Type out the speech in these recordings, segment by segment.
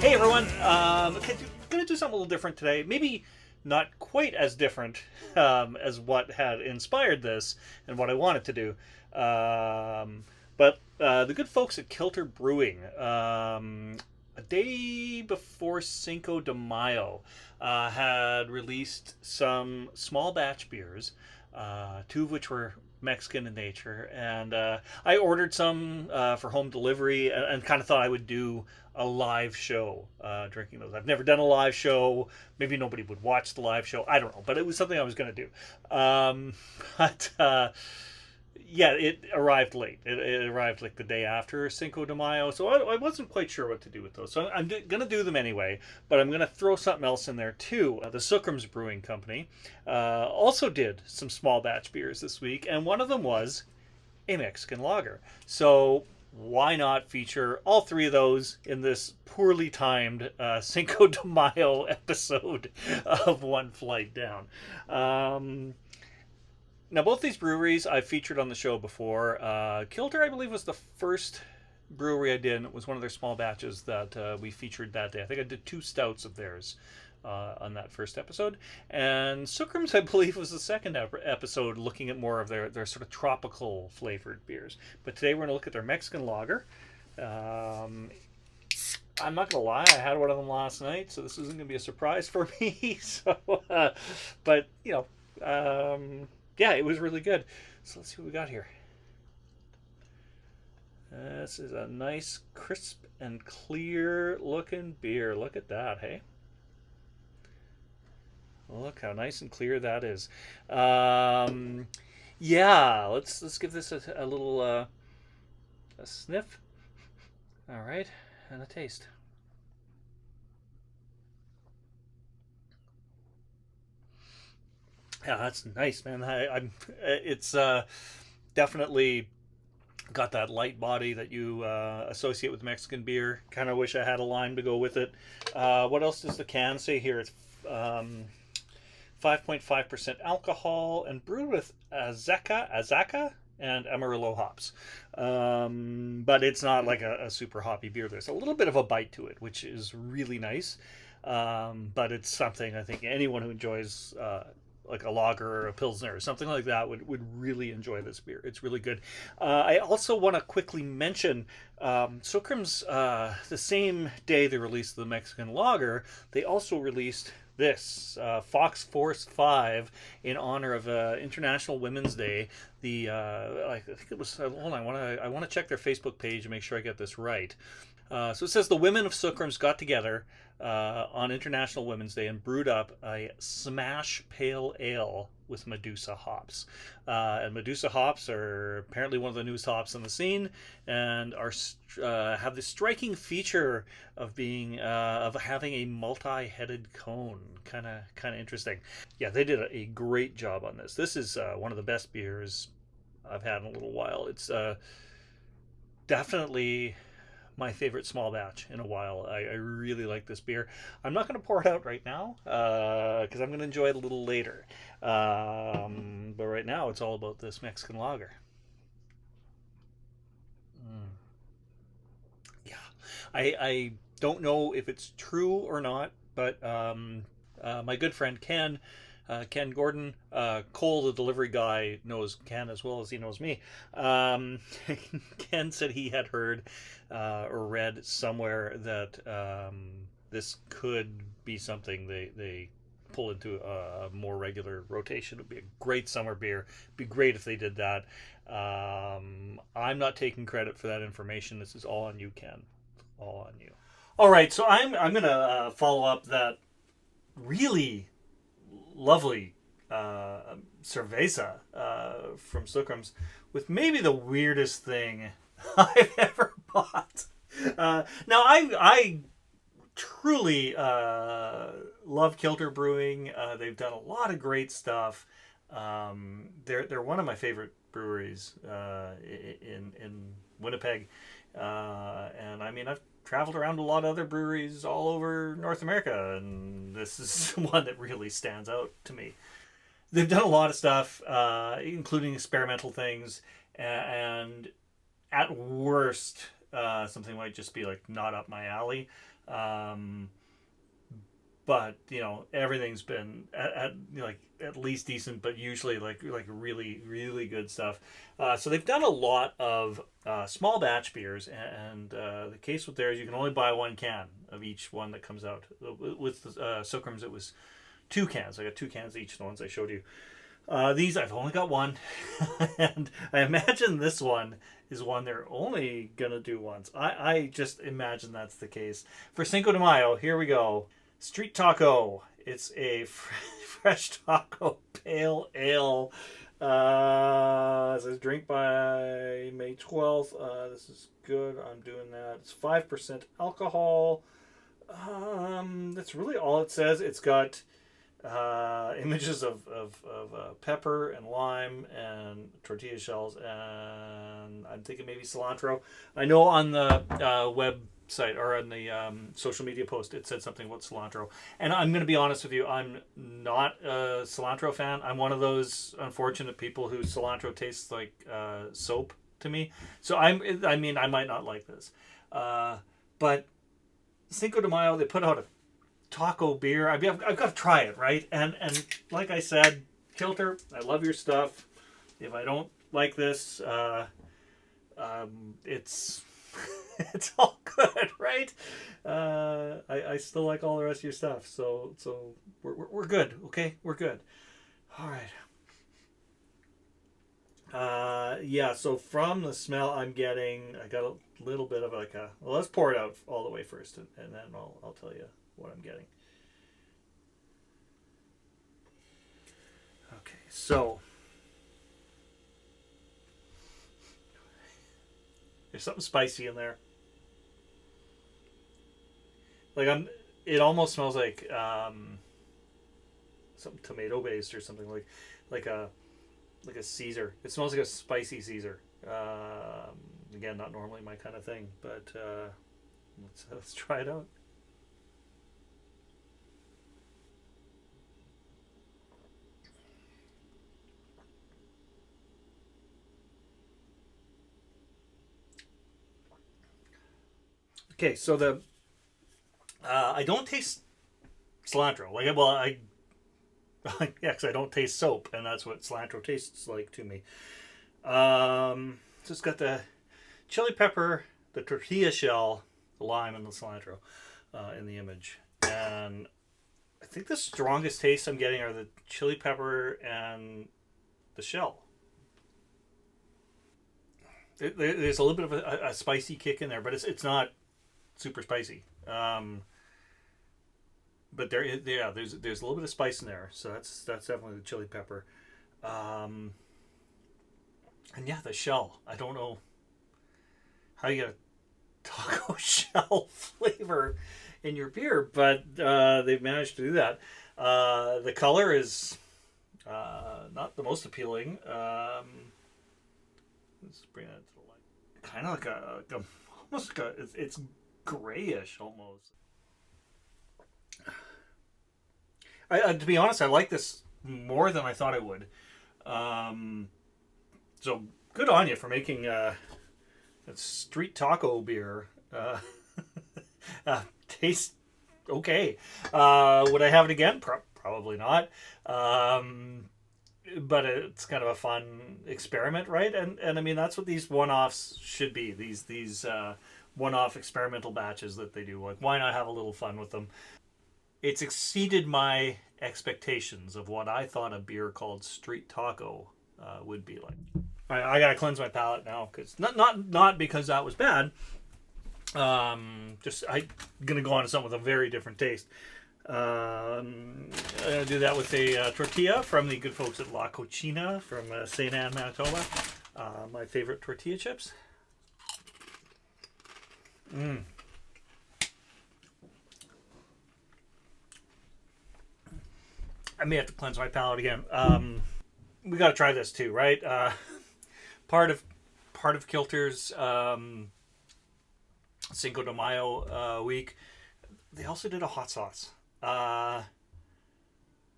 Hey everyone, okay, gonna do something a little different today. Maybe not quite as different as what had inspired this and what I wanted to do. But the good folks at Kilter Brewing, a day before Cinco de Mayo, had released some small batch beers, two of which were Mexican in nature, and I ordered some for home delivery, and kind of thought I would do a live show drinking those. I've never done a live show. Maybe nobody would watch the live show. I don't know, but it was something I was going to do. But yeah, it arrived late. It arrived like the day after Cinco de Mayo, so I wasn't quite sure what to do with those. So I'm going to do them anyway, but I'm going to throw something else in there too. The Sookram's Brewing Company also did some small batch beers this week, and one of them was a Mexican lager. So why not feature all three of those in this poorly timed Cinco de Mayo episode of One Flight Down? Now, both these breweries I've featured on the show before. Kilter, I believe, was the first brewery I did. It was one of their small batches that we featured that day. I think I did 2 stouts of theirs on that first episode. And Sookram's, I believe, was the second episode, looking at more of their sort of tropical flavored beers. But today we're going to look at their Mexican lager. I'm not going to lie, I had one of them last night, so this isn't going to be a surprise for me. But, you know, yeah, it was really good. So let's see what we got here. This is a nice, crisp and clear looking beer. Look at that, hey? Look how nice and clear that is. Yeah, let's give this a little a sniff. All right, and a taste. Yeah, that's nice, man. It's definitely got that light body that you associate with Mexican beer. Kind of wish I had a lime to go with it. What else does the can say here? It's 5.5% alcohol and brewed with Azaka, and Amarillo hops. But it's not like a super hoppy beer. There's a little bit of a bite to it, which is really nice. But it's something I think anyone who enjoys like a lager or a pilsner or something like that would really enjoy this beer. It's really good. I also want to quickly mention Sookram's, the same day they released the Mexican lager, they also released this Fox Force 5 in honor of International Women's Day. The I think it was, hold on, I want to check their Facebook page and make sure I get this right. So it says the women of Sookram's got together on International Women's Day and brewed up a smash pale ale with Medusa hops. And Medusa hops are apparently one of the newest hops on the scene, and are have this striking feature of being of having a multi-headed cone. Kind of interesting. Yeah, they did a great job on this. This is one of the best beers I've had in a little while. It's definitely my favorite small batch in a while. I really like this beer. I'm not going to pour it out right now because I'm going to enjoy it a little later. But right now it's all about this Mexican lager. Yeah, I don't know if it's true or not, but my good friend Ken Gordon, Cole, the delivery guy, knows Ken as well as he knows me. Ken said he had heard or read somewhere that this could be something they pull into a more regular rotation. It would be a great summer beer. It'd be great if they did that. I'm not taking credit for that information. This is all on you, Ken. All on you. All right, so I'm gonna follow up that really lovely cerveza from Sookram's with maybe the weirdest thing I've ever bought. Now I truly love Kilter Brewing. They've done a lot of great stuff. They're one of my favorite breweries in Winnipeg, and I mean I've traveled around to a lot of other breweries all over North America, and this is one that really stands out to me. They've done a lot of stuff, including experimental things, and at worst, Something might just be like not up my alley. Um, but everything's been at least decent, but usually like really really good stuff. So they've done a lot of small batch beers, and the case with theirs, you can only buy one can of each one that comes out. With Sookrams, it was 2 cans. I got 2 cans each, the ones I showed you. These I've only got one, and I imagine this one is one they're only gonna do once. I just imagine that's the case. For Cinco de Mayo, here we go. Street Taco. It's a fresh taco pale ale. It says drink by May 12th. This is good. I'm doing that. It's 5% alcohol. That's really all it says. It's got images of pepper and lime and tortilla shells, and I'm thinking maybe cilantro. I know on the website or on the social media post it said something about cilantro, and I'm going to be honest with you, I'm not a cilantro fan. I'm one of those unfortunate people who cilantro tastes like soap to me, so I might not like this, but Cinco de Mayo, they put out a taco beer. I've got to try it, right? And like I said, Kilter, I love your stuff. If I don't like this, it's it's all good, right? I still like all the rest of your stuff, so we're good, okay? We're good. All right. Yeah. So from the smell, I got a little bit of like a. Well, let's pour it out all the way first, and then I'll tell you what I'm getting. Okay, so there's something spicy in there. It almost smells like something tomato based or something like a Caesar. It smells like a spicy Caesar. Again, not normally my kind of thing, but let's try it out. Okay, so I don't taste cilantro. I yeah, because I don't taste soap, and that's what cilantro tastes like to me. So it's got the chili pepper, the tortilla shell, the lime, and the cilantro in the image. And I think the strongest taste I'm getting are the chili pepper and the shell. There's a little bit of a spicy kick in there, but it's not super spicy. But there's a little bit of spice in there, so that's definitely the chili pepper. And yeah, the shell. I don't know how you get a taco shell flavor in your beer, but they've managed to do that. The color is not the most appealing. Let's bring that to the light. Kind of like almost like it's grayish almost. To be honest, I like this more than I thought I would. So good on you for making a street taco beer. Tastes okay. Would I have it again? Probably not. But it's kind of a fun experiment, right? And I mean, that's what these one-offs should be. These one-off experimental batches that they do. Like, why not have a little fun with them? It's exceeded my expectations of what I thought a beer called Street Taco would be like. I gotta cleanse my palate now, because not because that was bad. Just I'm gonna go on to something with a very different taste. I'm gonna do that with a tortilla from the good folks at La Cochina from St. Anne, Manitoba. My favorite tortilla chips. I may have to cleanse my palate again. We got to try this too, right? Part of Kilter's Cinco de Mayo week, they also did a hot sauce. I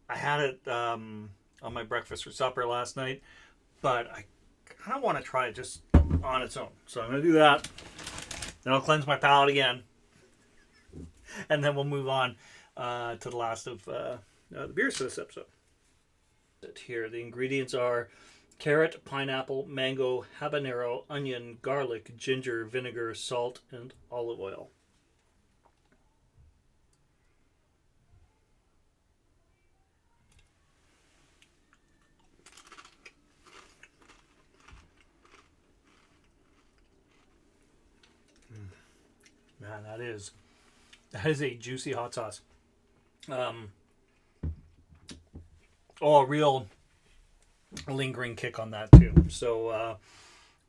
had it on my breakfast or supper last night, but I kind of want to try it just on its own. So I'm going to do that. Then I'll cleanse my palate again, and then we'll move on to the last of the beers for this episode. Here, the ingredients are carrot, pineapple, mango, habanero, onion, garlic, ginger, vinegar, salt, and olive oil. Man, that is a juicy hot sauce. A real lingering kick on that too. So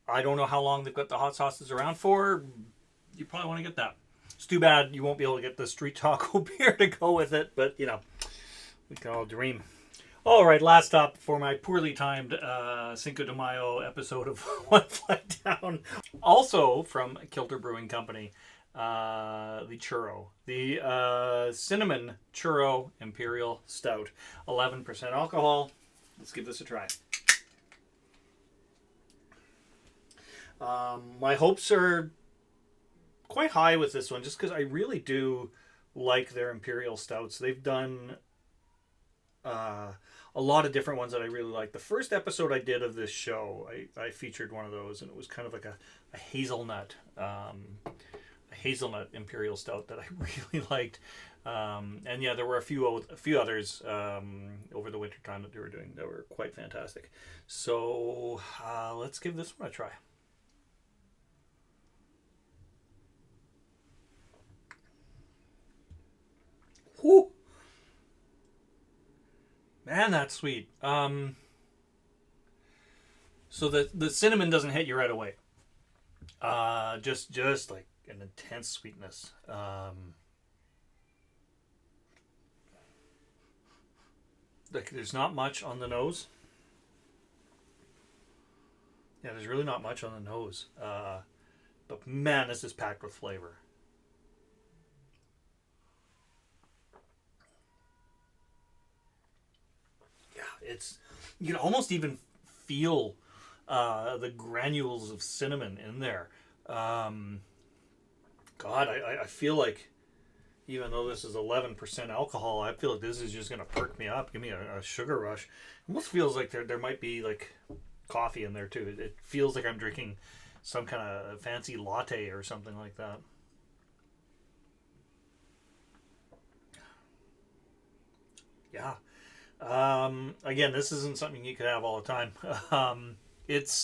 I don't know how long they've got the hot sauces around for. You probably want to get that. It's too bad you won't be able to get the street taco beer to go with it, but you know, we can all dream. All right, last stop for my poorly timed Cinco de Mayo episode of One Flight Down. Also from Kilter Brewing Company, the Churro. The Cinnamon Churro Imperial Stout. 11% alcohol. Let's give this a try. My hopes are quite high with this one, just because I really do like their Imperial Stouts. They've done a lot of different ones that I really like. The first episode I did of this show, I featured one of those, and it was kind of like a hazelnut Imperial Stout that I really liked. And yeah, there were a few others over the winter time that they were doing that were quite fantastic. So let's give this one a try. Whew. Man, that's sweet. So the cinnamon doesn't hit you right away. Just like an intense sweetness. Like there's not much on the nose. Yeah, there's really not much on the nose. But man, this is packed with flavor. Yeah, you can almost even feel the granules of cinnamon in there. God, I feel like even though this is 11% alcohol, I feel like this is just going to perk me up, give me a sugar rush. It almost feels like there might be like coffee in there too. It feels like I'm drinking some kind of fancy latte or something like that. Yeah. Again, this isn't something you could have all the time. It's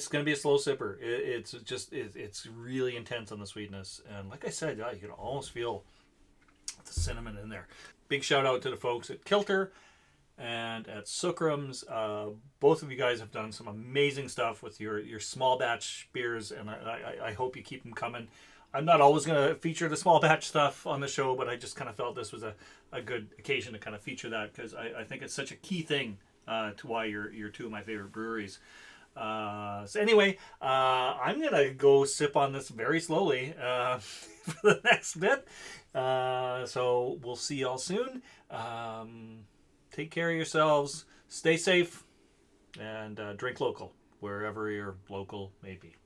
going to be a slow sipper. It's really intense on the sweetness, and like I said, yeah, you can almost feel the cinnamon in there. Big shout out to the folks at Kilter and at Sookram's. Both of you guys have done some amazing stuff with your small batch beers, and I hope you keep them coming. I'm not always going to feature the small batch stuff on the show, but I just kind of felt this was a good occasion to kind of feature that, because I think it's such a key thing to why you're two of my favorite breweries. So anyway, I'm going to go sip on this very slowly for the next bit. So we'll see y'all soon. Take care of yourselves. Stay safe. And drink local, wherever your local may be.